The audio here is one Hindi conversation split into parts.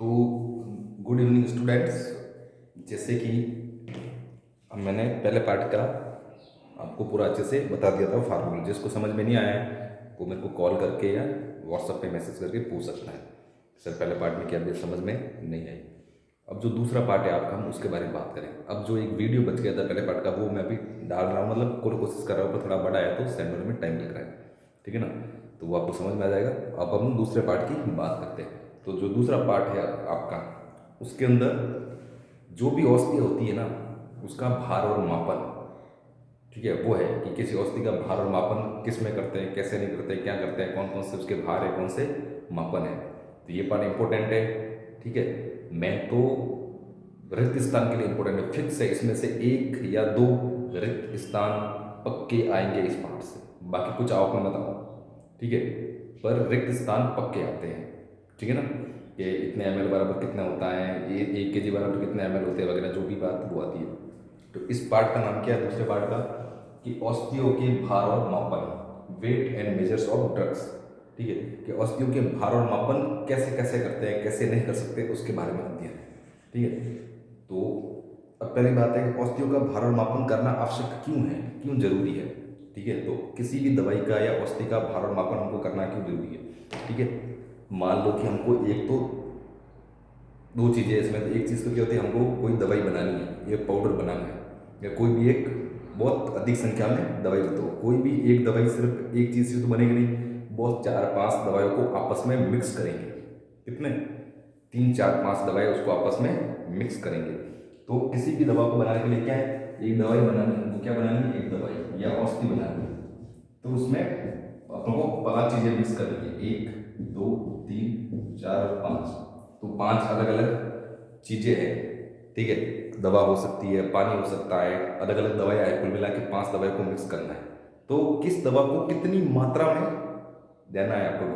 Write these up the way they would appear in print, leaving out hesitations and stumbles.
तो गुड इवनिंग स्टूडेंट्स। जैसे कि मैंने पहले पार्ट का आपको पूरा अच्छे से बता दिया था फार्मूला। जिसको समझ में नहीं आया है वो मेरे को कॉल करके या व्हाट्सएप पे मैसेज करके पूछ सकता है, सर पहले पार्ट में क्या भी समझ में नहीं आई। अब जो दूसरा पार्ट है आपका, हम उसके बारे में बात करें। अब जो एक वीडियो बच गया था पहले पार्ट का, वो मैं अभी डाल रहा हूँ, मतलब कोशिश कर रहा हूँ, पर थोड़ा बड़ा है तो सेंड होने में टाइम लग रहा है, ठीक है ना। तो वो आपको समझ में आ जाएगा। अब हम दूसरे पार्ट की बात करते हैं। तो जो दूसरा पार्ट है आपका, उसके अंदर जो भी औषधि होती है ना, उसका भार और मापन, ठीक है, वो है कि किसी औषधि का भार और मापन किस में करते हैं, कैसे नहीं करते, क्या करते हैं, कौन कौन से उसके भार है, कौन से मापन है। तो ये पार्ट इंपॉर्टेंट है, ठीक है। मैं तो रिक्त स्थान के लिए इंपॉर्टेंट है, फिक्स है, इसमें से एक या दो रिक्त स्थान पक्के आएंगे इस पार्ट से, बाकी कुछ आओ मत आओ, ठीक है, पर रिक्त स्थान पक्के आते हैं, ठीक है ना। कि इतने ml बराबर कितना होता है, ये 1 kg बराबर कितने ml होते हैं वगैरह, जो भी बात वो आती है। तो इस पार्ट का नाम क्या है दूसरे पार्ट का, कि औषधियों के भार और मापन, weight and measures of drugs, ठीक है, कि औषधियों के भार और मापन कैसे कैसे करते हैं, कैसे नहीं कर सकते, उसके बारे में अध्ययन है, ठीक है। तो अब पहली बात है कि औषधियों का भार और मापन करना आवश्यक क्यों है, क्यों जरूरी है, ठीक है। तो किसी भी दवाई का या औषधि का भार और मापन हमको करना क्यों जरूरी है, ठीक है। मान लो कि हमको एक तो दो चीज़ें इसमें, तो एक चीज़ तो क्या होती है, हमको कोई दवाई बनानी है, ये पाउडर बनाना है, या कोई भी एक बहुत अधिक संख्या में दवाई, तो कोई भी एक दवाई सिर्फ एक चीज़ से तो बनेगी नहीं, बहुत 4-5 दवाइयों को आपस में मिक्स करेंगे, कितने 3-4-5 दवाई उसको आपस में मिक्स करेंगे। तो किसी भी दवा को बनाने के लिए क्या है, एक दवाई बनानी है, वो क्या बनानी है, एक दवाई या औषधि बनानी है, तो उसमें अपन को 5 चीज़ें मिक्स करनी है, 1 2 3 4 5, तो 5 अलग अलग चीज़ें हैं, ठीक है। दवा हो सकती है, पानी हो सकता है, अलग अलग दवाइयाँ हैं, कुल मिला के 5 दवाई को मिक्स करना है। तो किस दवा को कितनी मात्रा में देना है आपको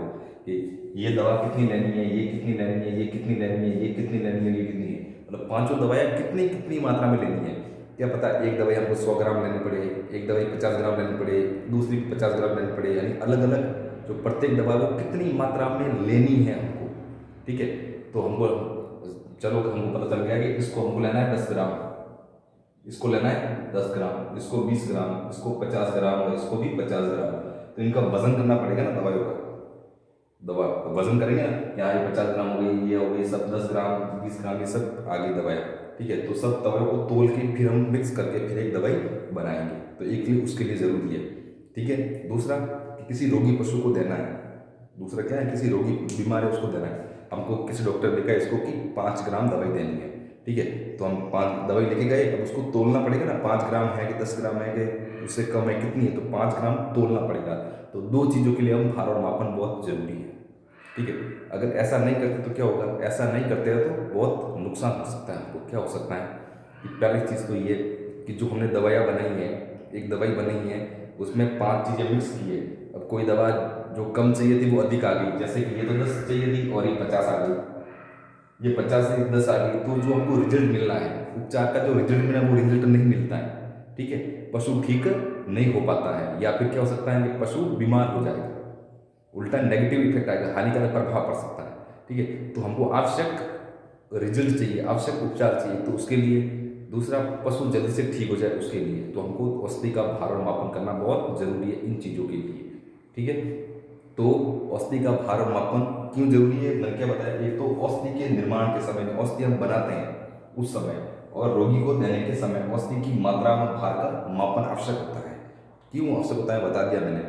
कि ये दवा कितनी लेनी है, ये कितनी लेनी है, ये कितनी लेनी है, ये कितनी लेनी है, ये कितनी है, मतलब पांचों दवाइयाँ कितनी कितनी मात्रा में लेनी है। क्या पता एक दवाई हमको 100 ग्राम लेनी पड़े, एक दवाई 50 ग्राम लेनी पड़े, दूसरी 50 ग्राम लेनी पड़े, यानी अलग अलग जो प्रत्येक दवा वो कितनी मात्रा में लेनी है हमको, ठीक है। तो हमको चलो हमको पता चल गया कि इसको हमको लेना है 10 ग्राम, इसको लेना है 10 ग्राम, इसको 20 ग्राम, इसको 50 ग्राम और इसको भी 50 ग्राम। तो इनका वजन करना पड़ेगा ना दवाइयों का, दवा का वजन करेंगे ना, यहाँ ये 50 ग्राम हो गई, ये हो गई, सब 10 ग्राम 20 ग्राम, ये सब आ गई दवाइयाँ, ठीक है। तो सब दवाइयों को तोल के फिर हम मिक्स करके फिर एक दवाई बनाएंगे, तो एक लिए उसके लिए ज़रूरी है, ठीक है। दूसरा कि किसी रोगी पशु को देना है, दूसरा क्या है, किसी रोगी बीमार है उसको देना है, हमको किसी डॉक्टर ने कहा इसको कि 5 ग्राम दवाई देनी है, ठीक है। तो हम 5 दवाई लेके गए, अब उसको तोलना पड़ेगा ना, 5 ग्राम है कि 10 ग्राम है कि उससे कम है, कितनी है, तो 5 ग्राम तोलना पड़ेगा। तो दो चीज़ों के लिए हम भार और मापन बहुत जरूरी है, ठीक है। अगर ऐसा नहीं करते तो क्या होगा, ऐसा नहीं करते हैं तो बहुत नुकसान हो सकता है हमको। क्या हो सकता है कि पहली चीज़ तो ये कि जो हमने दवाइयाँ बनाई हैं, एक दवाई बनी है उसमें 5 चीज़ें मिक्स की है, अब कोई दवा जो कम चाहिए थी वो अधिक आ गई, जैसे कि ये तो 10 चाहिए थी और ये 50 आ गई, ये 50 से 10 आ गई, तो जो हमको रिजल्ट मिलना है, उपचार का जो रिजल्ट मिलना है वो रिजल्ट नहीं मिलता है, ठीक है। पशु ठीक नहीं हो पाता है, या फिर क्या हो सकता है कि पशु बीमार हो जाएगा, उल्टा नेगेटिव इफेक्ट आएगा, हानिकारक प्रभाव पड़ सकता है, ठीक है। तो हमको आवश्यक रिजल्ट चाहिए, आवश्यक उपचार चाहिए, तो उसके लिए दूसरा पशु जल्दी से ठीक हो जाए उसके लिए, तो हमको औषधि का भार और मापन करना बहुत जरूरी है इन चीज़ों के लिए, ठीक है। तो औषधि का भार और मापन क्यों जरूरी है, मैंने क्या बताया, एक तो औषधि के निर्माण के समय में, औषधि हम बनाते हैं उस समय, और रोगी को देने के समय औषधि की मात्रा में भार का मापन आवश्यक होता है। क्यों आवश्यक होता है बता दिया मैंने,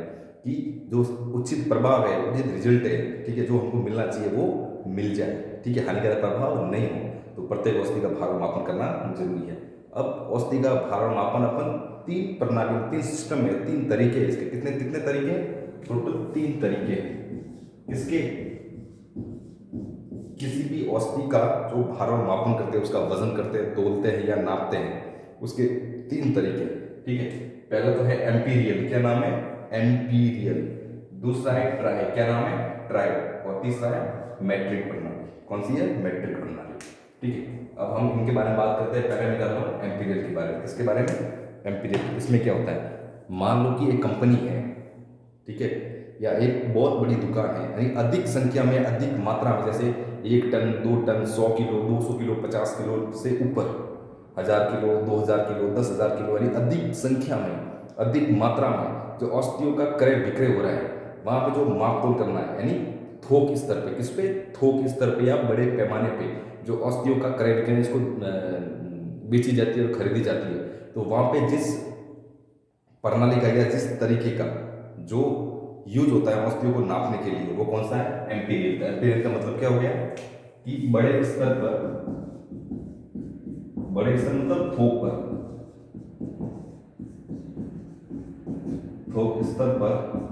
कि जो उचित प्रभाव है, उचित रिजल्ट है, ठीक है, जो हमको मिलना चाहिए वो मिल जाए, ठीक है, हानिकारक प्रभाव नहीं हो, तो प्रत्येक औषधि का भार और मापन करना जरूरी है। अब औषधि का भार और मापन अपन 3 प्रणाली, 3 सिस्टम है, 3 तरीके हैं इसके, कितने कितने तरीके हैं, टोटल 3 तरीके हैं इसके। किसी भी औषधि का जो भार और मापन करते हैं, उसका वजन करते हैं, तोलते हैं या नापते हैं, उसके 3 तरीके, ठीक है। पहला तो है एम्पीरियल, क्या नाम है, एम्पीरियल। दूसरा है ट्राई, क्या नाम है, ट्राई। और तीसरा है मैट्रिक प्रणाली, कौन सी है, मैट्रिक प्रणाली, ठीक है। अब हम इनके बारे में बात करते हैं, पहले मैं कर रहा हूँ एम्पीरियल के बारे में। किसके बारे में, एम्पीरियल। इसमें क्या होता है, मान लो कि एक कंपनी है, ठीक है, या एक बहुत बड़ी दुकान है, यानी अधिक संख्या में, अधिक मात्रा में, जैसे 1 ton 2 ton 100 kilo 200 kilo 50 kilo से ऊपर 1000 किलो 2000 किलो 10,000 किलो यानी अधिक संख्या में अधिक मात्रा में जो अस्थियों का क्रय विक्रय हो रहा है वहाँ पे जो माप तोल करना है यानी थोक स्तर पे, किस पे, थोक स्तर पे या बड़े पैमाने पे जो अस्थियों का क्रय विक्रय इसको बेची जाती है और खरीदी जाती है, तो वहाँ पे जिस प्रणाली का या जिस तरीके का जो यूज होता है अस्थियों को नापने के लिए वो कौन सा है, एम्पीरियल। एम्पीरियल का मतलब क्या हो गया कि बड़े स्तर पर, बड़े स्तर मतलब थोक पर, थोक स्तर पर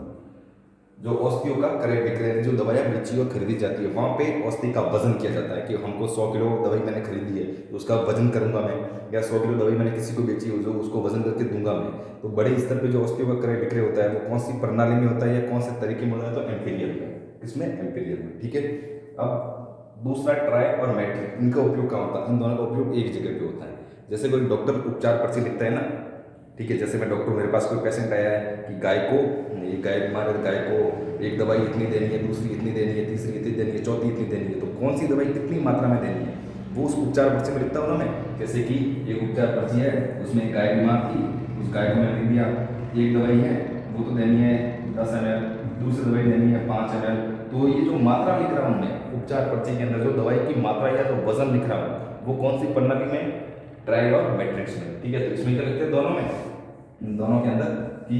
जो औषधियों का क्रय विक्रय जो दवाइयाँ बेची और खरीदी जाती है वहाँ पे औषधि का वजन किया जाता है कि हमको 100 किलो दवाई मैंने खरीदी है तो उसका वजन करूंगा मैं, या 100 किलो दवाई मैंने किसी को बेची हो जो उसको वजन करके दूंगा मैं। तो बड़े स्तर पे जो औषधियों का क्रय विक्रय होता है वो कौन सी प्रणाली में होता है या कौन से तरीके में होता है, तो एम्पीरियल में। किसमें, एम्पीरियल में। ठीक है, अब दूसरा ट्राई और मैट्रिक, इनका उपयोग क्या होता है, इन दोनों का उपयोग एक जगह पे होता है। जैसे कोई डॉक्टर उपचार पर्ची लिखता है ना, ठीक है, जैसे मैं डॉक्टर, मेरे पास कोई पेशेंट आया है कि गाय को, ये गाय बीमार है, गाय को एक दवाई इतनी देनी है, दूसरी इतनी देनी है, तीसरी इतनी देनी है, चौथी इतनी देनी है, तो कौन सी दवाई कितनी मात्रा में देनी है वो उस उपचार पर्ची में लिखता हूँ ना मैं। जैसे कि एक उपचार पर्ची है उसमें गाय बीमार थी, उस गाय को मैंने लिख दिया एक दवाई है वो तो देनी है 10 ml, दूसरी दवाई देनी है 5 ml। तो ये जो मात्रा लिख रहा हूँ मैं उपचार पर्ची के अंदर, जो दवाई की मात्रा या जो वजन लिख रहा हूँ वो कौन सी प्रणाली में, ट्रायल और मैट्रिक्स में। ठीक है, तो इसमें क्या लिखते हैं दोनों में, इन दोनों के अंदर कि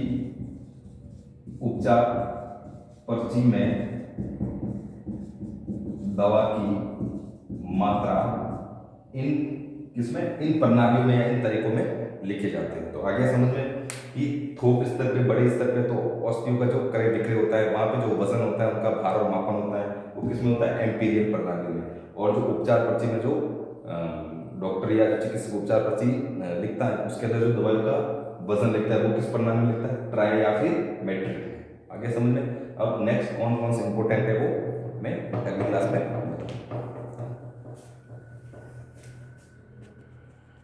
उपचार पर्ची में दवा की मात्रा इन किसमें, इन प्रणालियों में या इन तरीकों में लिखे जाते हैं। तो आगे समझ में कि थोक स्तर पे, बड़े स्तर पे तो औषधियों का जो क्रय विक्रय होता है वहां पे जो वजन होता है उनका भार और मापन होता है वो किसमें होता है, एम्पीरियल प्रणाली में। और जो उपचार पर्ची में जो डॉक्टर या चिकित्सक उपचार पर्ची लिखता है उसके अंदर जो दवाई का वजन लिखता है वो किस प्रणाली में लिखता है, ट्राई या फिर मैट्रिक। आगे समझ में। अब नेक्स्ट कौन कौन से इंपॉर्टेंट है वो